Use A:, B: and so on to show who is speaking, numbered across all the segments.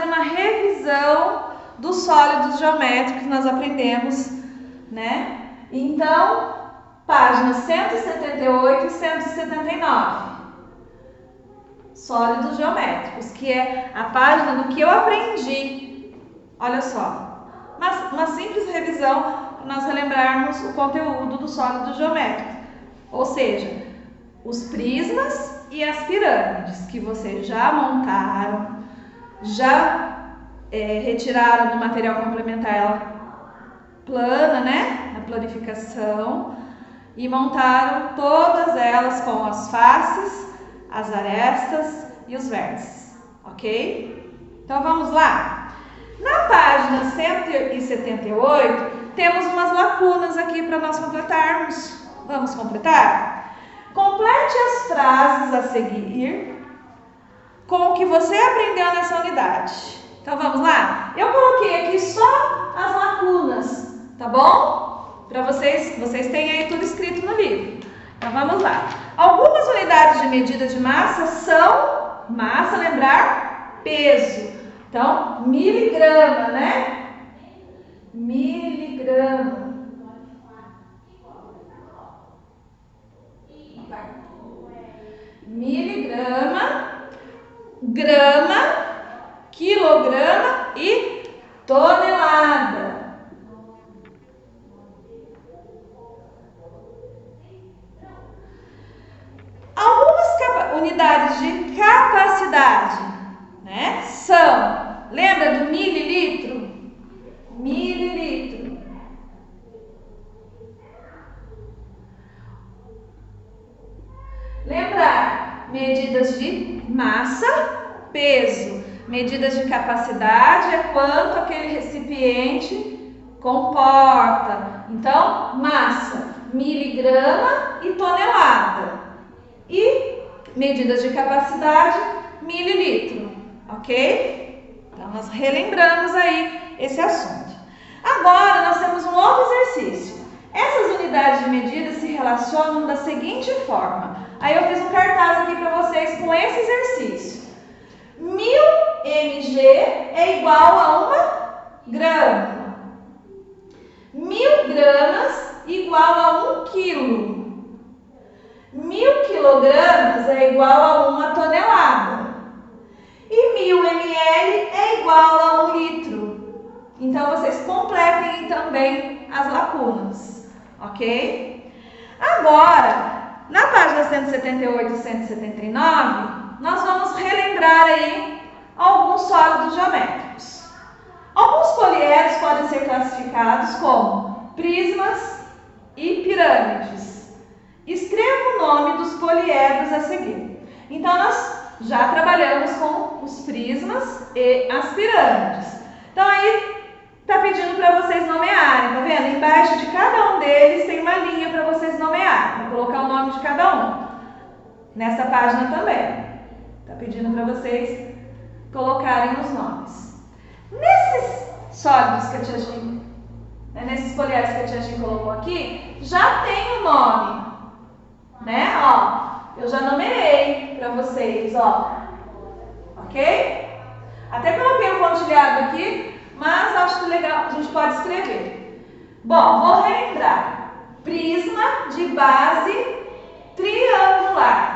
A: uma revisão dos sólidos geométricos que nós aprendemos, né? Então, páginas 178 e 179. Sólidos geométricos, que é a página do que eu aprendi. Olha só, uma simples revisão para nós relembrarmos o conteúdo do sólido geométrico. Ou seja, os prismas e as pirâmides que vocês já montaram, já retiraram do material complementar ela plana, né? Na planificação, e montaram todas elas com as faces, as arestas e os vértices, ok? Então vamos lá. Na página 178 temos umas lacunas aqui para nós completarmos. Vamos completar? Complete as frases a seguir com o que você aprendeu nessa unidade. Então vamos lá? Eu coloquei aqui só as lacunas, tá bom? Para vocês têm aí tudo escrito no livro. Então vamos lá. Algumas unidades de medida de massa são, massa, lembrar, peso. Então, miligrama, né? Miligrama. Miligrama, grama, quilograma e tonelada. Algumas unidades de capacidade, né, são, lembra do mililitro? Mililitro. Lembrar, medidas de massa, peso. Medidas de capacidade é quanto aquele recipiente comporta. Então, massa, miligrama e tonelada. E medidas de capacidade, mililitro, ok? Então, nós relembramos aí esse assunto. Agora, nós temos um outro exercício. Essas unidades de medida se relacionam da seguinte forma. Aí eu fiz um cartaz aqui para vocês com esse exercício. 1000 mg é igual a 1 grama. 1000 gramas igual a 1 quilo. 1000 quilogramas é igual a 1 tonelada. E 1000 ml é igual a 1 litro. Então, vocês completem também as lacunas, ok? Agora, na página 178 e 179, nós vamos relembrar aí alguns sólidos geométricos. Alguns poliedros podem ser classificados como prismas e pirâmides. Escreva o nome dos poliedros a seguir. Então, nós já trabalhamos com os prismas e as pirâmides. Então, aí está pedindo para vocês nomearem, tá vendo? Embaixo de cada um deles tem uma linha para vocês nomearem, para colocar o nome de cada um. Nessa página também. Está pedindo para vocês colocarem os nomes. Nesses sólidos que a tia Jean, nesses poliedros que a tia Jean colocou aqui, já tem o nome, né? Ó, eu já nomeei para vocês, ó. Ok? Até coloquei um pontilhado aqui, mas acho que legal, a gente pode escrever. Bom, vou relembrar. Prisma de base triangular.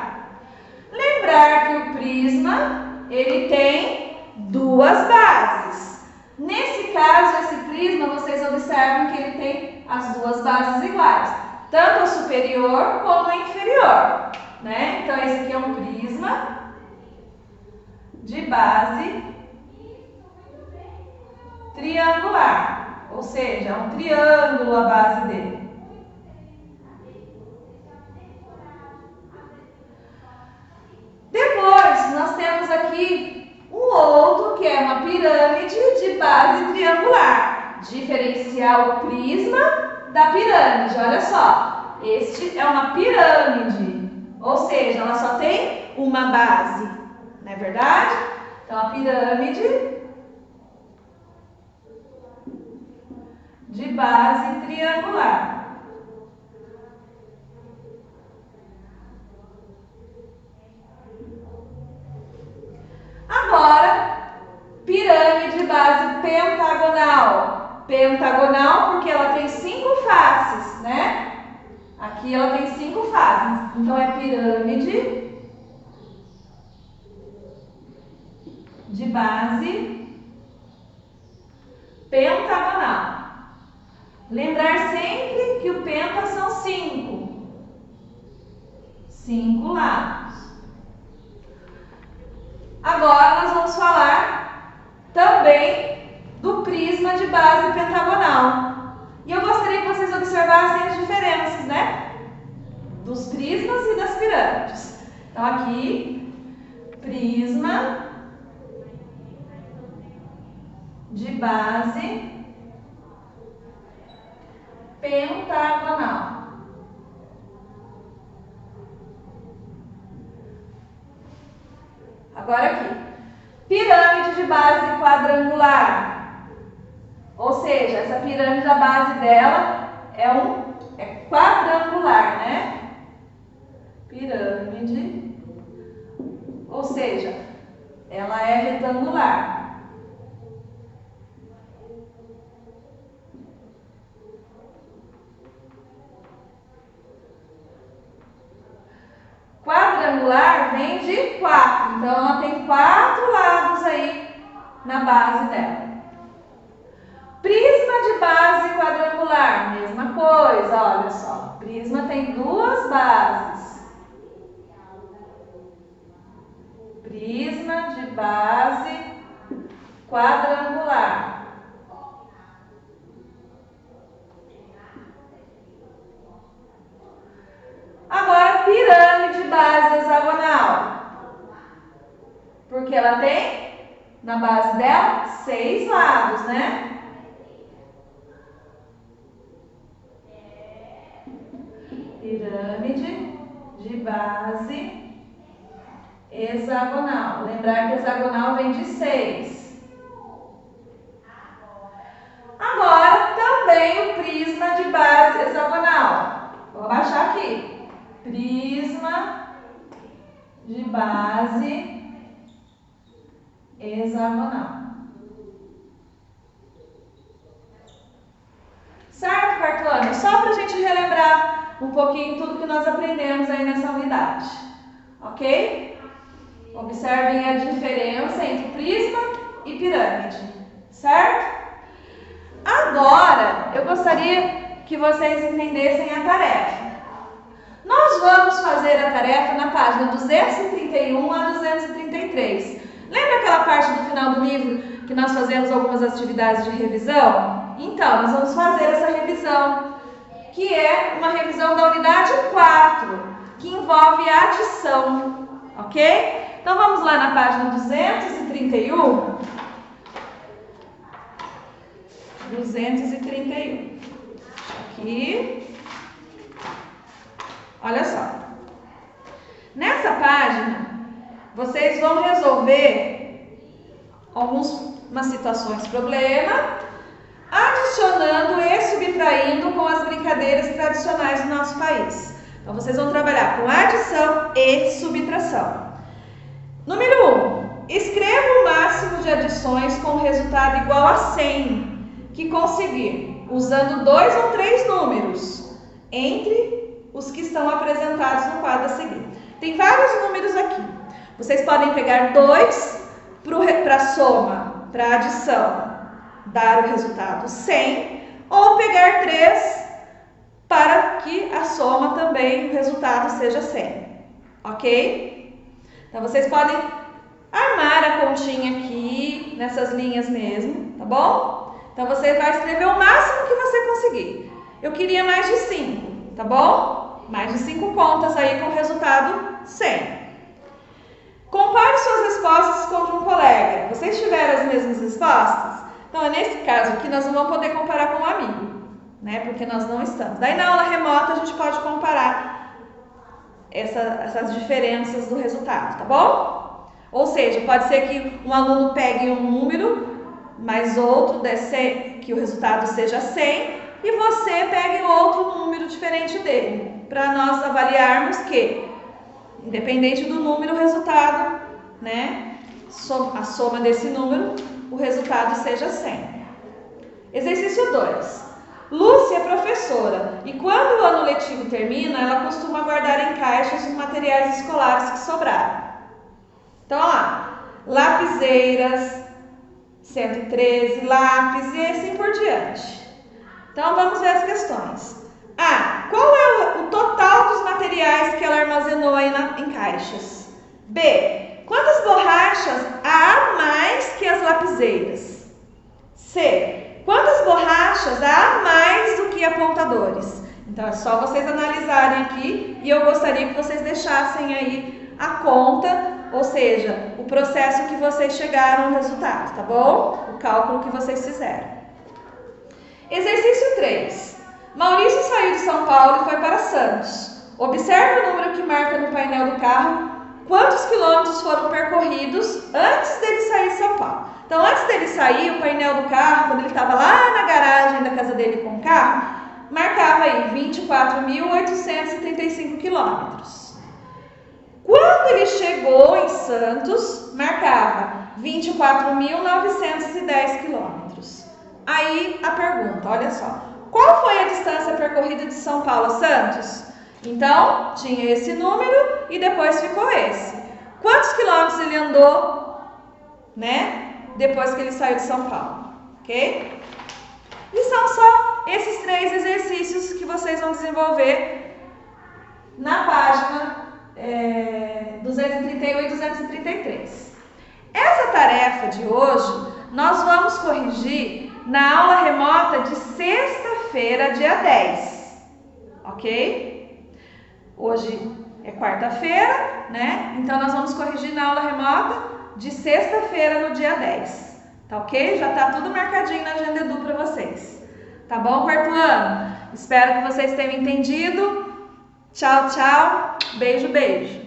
A: Lembrar que o prisma, ele tem duas bases. Nesse caso, esse prisma, vocês observam que ele tem as duas bases iguais. Tanto a superior como a inferior, né? Então, esse aqui é um prisma de base triangular, ou seja, é um triângulo a base dele. Depois, nós temos aqui um outro que é uma pirâmide de base triangular. Diferenciar o prisma da pirâmide, olha só. Este é uma pirâmide, ou seja, ela só tem uma base, não é verdade? Então, a pirâmide de base triangular. Agora, pirâmide Pirâmide de base pentagonal. Pentagonal porque ela tem 5 faces, né? Aqui ela tem 5 faces. Então é pirâmide de base pentagonal. Lembrar sempre que o penta são 5. 5 lados. Agora nós vamos falar também do prisma de base pentagonal. E eu gostaria que vocês observassem as diferenças, né? Dos prismas e das pirâmides. Então aqui, prisma de base pentagonal. Agora aqui, pirâmide de base quadrangular. Ou seja, essa pirâmide, a base dela é quadrangular, né? Pirâmide, ou seja, ela é retangular. Quadrangular vem de 4, então ela tem 4 lados aí na base dela. Prisma de base quadrangular, mesma coisa, olha só. Prisma tem 2 bases. Prisma de base quadrangular. Agora, pirâmide de base hexagonal. Porque ela tem, na base dela, 6 lados, né? Pirâmide de base hexagonal. Lembrar que hexagonal vem de 6. Agora, também o prisma de base hexagonal. Vou abaixar aqui. Prisma de base hexagonal. Certo, quarto ano? Só para a gente relembrar um pouquinho tudo que nós aprendemos aí nessa unidade. Ok? Observem a diferença entre prisma e pirâmide. Certo? Agora, eu gostaria que vocês entendessem a tarefa. Nós vamos fazer a tarefa na página 231 a 233. Lembra aquela parte do final do livro que nós fazemos algumas atividades de revisão? Então, nós vamos fazer essa revisão, que é uma revisão da unidade 4, que envolve a adição, ok? Então, vamos lá na página 231. 231. Aqui. Olha só. Nessa página, vocês vão resolver algumas situações problema, adicionando e subtraindo com as brincadeiras tradicionais do nosso país. Então, vocês vão trabalhar com adição e subtração. Número 1. Escreva o máximo de adições com resultado igual a 100 que conseguir, usando 2 ou 3 números, entre os que estão apresentados no quadro a seguir. Tem vários números aqui. Vocês podem pegar 2 para a soma, para a adição, dar o resultado 100, ou pegar 3 para que a soma também, o resultado seja 100. Ok? Então, vocês podem armar a continha aqui, nessas linhas mesmo, tá bom? Então, você vai escrever o máximo que você conseguir. Eu queria mais de 5, tá bom? Mais de 5 contas aí com o resultado 100. Compare suas respostas com de um colega. Vocês tiveram as mesmas respostas? Então, nesse caso aqui, nós não vamos poder comparar com um amigo, né? Porque nós não estamos. Daí, na aula remota, a gente pode comparar essas diferenças do resultado, tá bom? Ou seja, pode ser que um aluno pegue um número, mas outro que o resultado seja 100, e você pegue outro número diferente dele, para nós avaliarmos que, independente do número, o resultado, né, a soma desse número o resultado seja 100. Exercício 2. Lúcia é professora e quando o ano letivo termina, ela costuma guardar em caixas os materiais escolares que sobraram. Então, ó lá, lapiseiras, 113 lápis e assim por diante. Então, vamos ver as questões. A. Qual é o total dos materiais que ela armazenou aí em caixas? B. Quantas borrachas há mais que as lapiseiras? C. Quantas borrachas há mais do que apontadores? Então, é só vocês analisarem aqui e eu gostaria que vocês deixassem aí a conta, ou seja, o processo que vocês chegaram ao resultado, tá bom? O cálculo que vocês fizeram. Exercício 3. Maurício saiu de São Paulo e foi para Santos. Observe o número que marca no painel do carro. Quantos quilômetros foram percorridos antes dele sair de São Paulo? Então, antes dele sair, o painel do carro, quando ele estava lá na garagem da casa dele com o carro, marcava aí 24.835 quilômetros. Quando ele chegou em Santos, marcava 24.910 quilômetros. Aí a pergunta, olha só, qual foi a distância percorrida de São Paulo a Santos? Então, tinha esse número e depois ficou esse. Quantos quilômetros ele andou, né, depois que ele saiu de São Paulo, ok? E são só esses 3 exercícios que vocês vão desenvolver na página 231 e 233. Essa tarefa de hoje nós vamos corrigir na aula remota de sexta-feira, dia 10, ok? Hoje é quarta-feira, né? Então nós vamos corrigir na aula remota de sexta-feira, no dia 10, tá ok? Já tá tudo marcadinho na Agenda Edu para vocês. Tá bom, quarto ano? Espero que vocês tenham entendido. Tchau, tchau. Beijo, beijo.